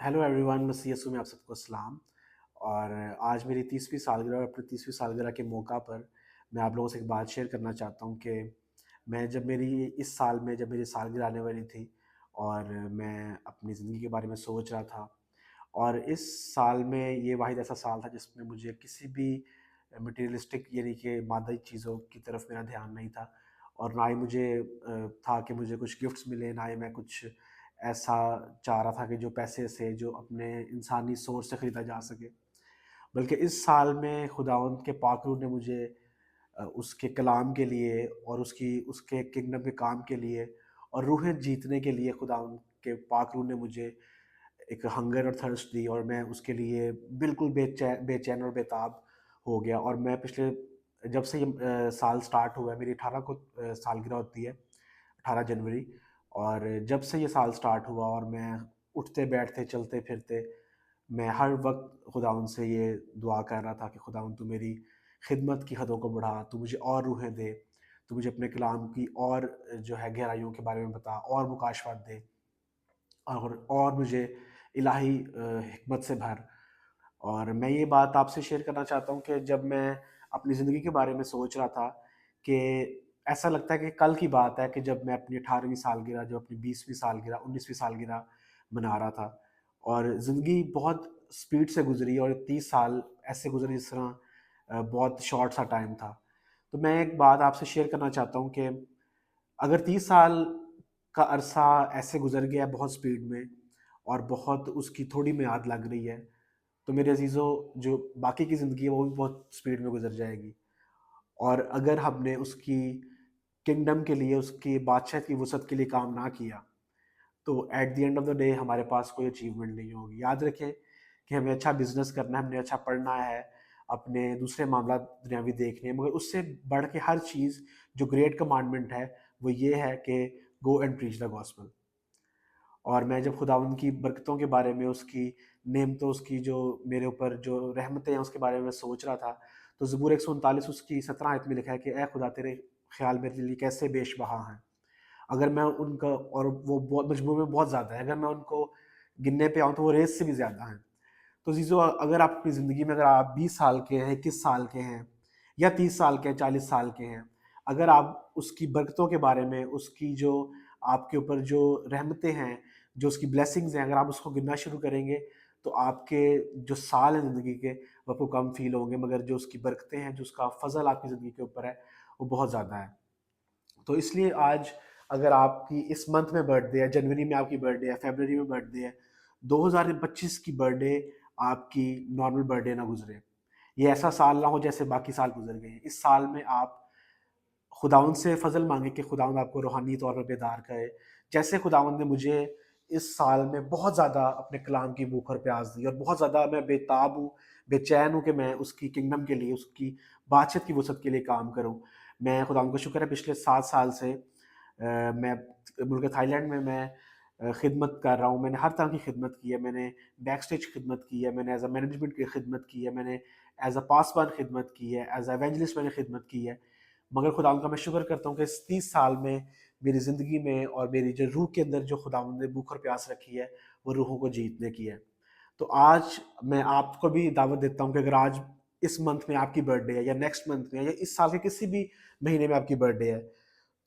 Hello everyone, मैं CSU में आप सबको सलाम। और आज मेरी 30वीं सालगिरह और अपनी 30वीं सालगिरह के मौका पर मैं आप लोगों से एक बात शेयर करना चाहता हूँ कि मैं जब मेरी इस साल में जब मेरी सालगिरह आने वाली थी और मैं अपनी ज़िंदगी के बारे में सोच रहा था। और इस साल में ये वाहिद ऐसा साल था जिसमें मुझे किसी भी मटेरियलिस्टिक यानी कि मादी चीज़ों की तरफ मेरा ध्यान नहीं था। और ना ही मुझे था कि मुझे कुछ गिफ्ट्स मिले, ना ही मैं कुछ ऐसा चाह रहा था कि जो पैसे से जो अपने इंसानी सोच से ख़रीदा जा सके। बल्कि इस साल में खुदावंद के पाक रूह ने मुझे उसके कलाम के लिए और उसके किंगडम के काम के लिए और रूहें जीतने के लिए खुदावंद के पाक रूह ने मुझे एक हंगर और थर्स्ट दी, और मैं उसके लिए बिल्कुल बेचैन और बेताब हो गया। और मैं पिछले जब से ये साल स्टार्ट हुआ है, मेरी 18 को सालगिरह होती है, 18 जनवरी। और जब से ये साल स्टार्ट हुआ और मैं उठते बैठते चलते फिरते मैं हर वक्त खुदावंद से ये दुआ कर रहा था कि खुदावंद तू मेरी खिदमत की हदों को बढ़ा, तू मुझे और रूहें दे, तू मुझे अपने कलाम की और जो है गहराइयों के बारे में बता, और मुकाशफात दे, और मुझे इलाही हिकमत से भर। और मैं ये बात आपसे शेयर करना चाहता हूँ कि जब मैं अपनी ज़िंदगी के बारे में सोच रहा था कि ऐसा लगता है कि कल की बात है कि जब मैं अपनी 18वीं सालगिरह, जो अपनी 20वीं सालगिरह, 19वीं सालगिरह मना रहा था। और ज़िंदगी बहुत स्पीड से गुज़री और 30 साल ऐसे गुज़रे जिस तरह बहुत शॉर्ट सा टाइम था। तो मैं एक बात आपसे शेयर करना चाहता हूँ कि अगर 30 साल का अरसा ऐसे गुज़र गया है बहुत स्पीड में, और बहुत उसकी थोड़ी मियाद लग रही है, तो मेरे अज़ीज़ों, जो बाकी की ज़िंदगी है वो भी बहुत स्पीड में गुज़र जाएगी। और अगर हमने उसकी किंगडम के लिए, उसकी बादशाहत की वुसअत के लिए काम ना किया, तो at the end of the day हमारे पास कोई अचीवमेंट नहीं होगी। याद रखें कि हमें अच्छा बिज़नेस करना है, हमने अच्छा पढ़ना है, अपने दूसरे मामला दुनियावी देखने हैं, मगर उससे बढ़ के हर चीज़ जो ग्रेट कमांडमेंट है, वो ये है कि go and preach the gospel. और मैं जब खुदावंद की बरकतों के बारे में, उसकी नेमतों, उसकी जो मेरे ऊपर जो रहमतें हैं, उसके बारे में सोच रहा था, तो ज़बूर 139 उसकी 17 आयत में लिखा है कि ए खुदा, तेरे ख़्याल मेरे लिए कैसे बेशबहा हैं। अगर मैं उनका, और वो बहुत मजमू में बहुत ज़्यादा है, अगर मैं उनको गिनने पे आऊँ तो वो रेत से भी ज़्यादा हैं। तो चीज़ों, अगर आप अपनी ज़िंदगी में, अगर आप 20 साल के हैं, 21 साल के हैं, या 30 साल के हैं, 40 साल के हैं, अगर आप उसकी बरकतों के बारे में, उसकी जो आपके ऊपर जो रहमतें हैं, जो उसकी ब्लेसिंग्स हैं, अगर आप उसको गिनना शुरू करेंगे, तो आपके जो साल हैं ज़िंदगी के, वो आपको कम फ़ील होंगे, मगर जो उसकी बरकतें हैं, जो उसका फ़ज़ल आपकी ज़िंदगी के ऊपर है, वो बहुत ज़्यादा है। तो इसलिए आज, अगर आपकी इस मंथ में बर्थडे है, जनवरी में आपकी बर्थडे है, फरवरी में बर्थडे है, 2025 की बर्थडे आपकी नॉर्मल बर्थडे ना गुजरे। ये ऐसा साल ना हो जैसे बाकी साल गुजर गए हैं। इस साल में आप खुदावंद से फ़ज़ल मांगे कि खुदावंद आपको रूहानी तौर पर बेदार करे। जैसे खुदावंद ने मुझे इस साल में बहुत ज़्यादा अपने कलाम की भूख और प्यास दी, और बहुत ज़्यादा मैं बेताब हूँ, बेचैन हूँ कि मैं उसकी किंगडम के लिए, उसकी बादशाहत की वसअत के लिए काम करूँ। मैं खुदावंद का शुक्र है, पिछले 7 साल से मैं मुल्क थाईलैंड में मैं खिदमत कर रहा हूँ। मैंने हर तरह की खिदमत की है। मैंने बैक स्टेज खिदमत की है, मैंने एज़ अ मैनेजमेंट की खिदमत की है, मैंने एज़ अ पासबान खिदमत की है, एज़ अ एवेंजलिस्ट मैंने खिदमत की है। मगर खुदावंद का मैं शुक्र करता हूँ कि इस 30 साल में मेरी ज़िंदगी में, और मेरी जो रूह के अंदर जो खुदावंद ने भूख और प्यास रखी है, वो रूहों को जीतने की है। तो आज मैं आपको भी दावत देता हूँ कि अगर आज इस मंथ में आपकी बर्थडे है, या नेक्स्ट मंथ में, या इस साल के किसी भी महीने में आपकी बर्थडे है,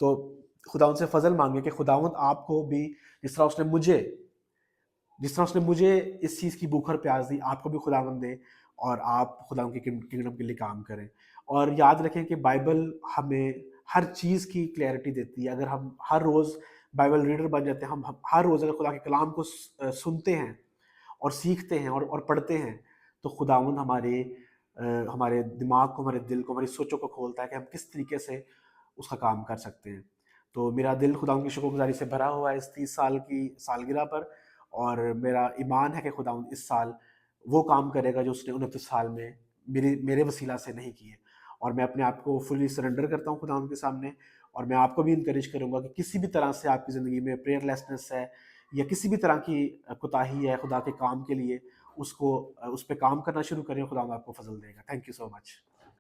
तो खुदावंद से फ़ज़ल मांगे कि खुदावंद आपको भी, जिस तरह उसने मुझे जिस तरह उसने मुझे इस चीज़ की भूख और प्यास दी, आपको भी खुदावंद दे, और आप खुदावंद की किंगडम के लिए काम करें। और याद रखें कि बाइबल हमें हर चीज़ की क्लैरिटी देती है। अगर हम हर रोज़ बाइबल रीडर बन जाते हैं, हम हर रोज़ अगर खुदा के कलाम को सुनते हैं और सीखते हैं और पढ़ते हैं, तो खुदावंद हमारे दिमाग को, हमारे दिल को, हमारी सोचों को खोलता है कि हम किस तरीके से उसका काम कर सकते हैं। तो मेरा दिल खुदावंद की शुक्रगुज़ारी से भरा हुआ है इस 30 साल की सालगिरह पर, और मेरा ईमान है कि खुदावंद इस साल वो काम करेगा जो उसने 29 साल में मेरे वसीला से नहीं किए। और मैं अपने आप को फुली सरेंडर करता हूँ खुदावंद के सामने, और मैं आपको भी इनकरेज करूँगा कि किसी भी तरह से आपकी ज़िंदगी में प्रेयरलेसनेस है, या किसी भी तरह की कोताही है खुदा के काम के लिए, उस पे काम करना शुरू करें, खुदावंद आपको फ़ज़ल देगा। Thank you so much.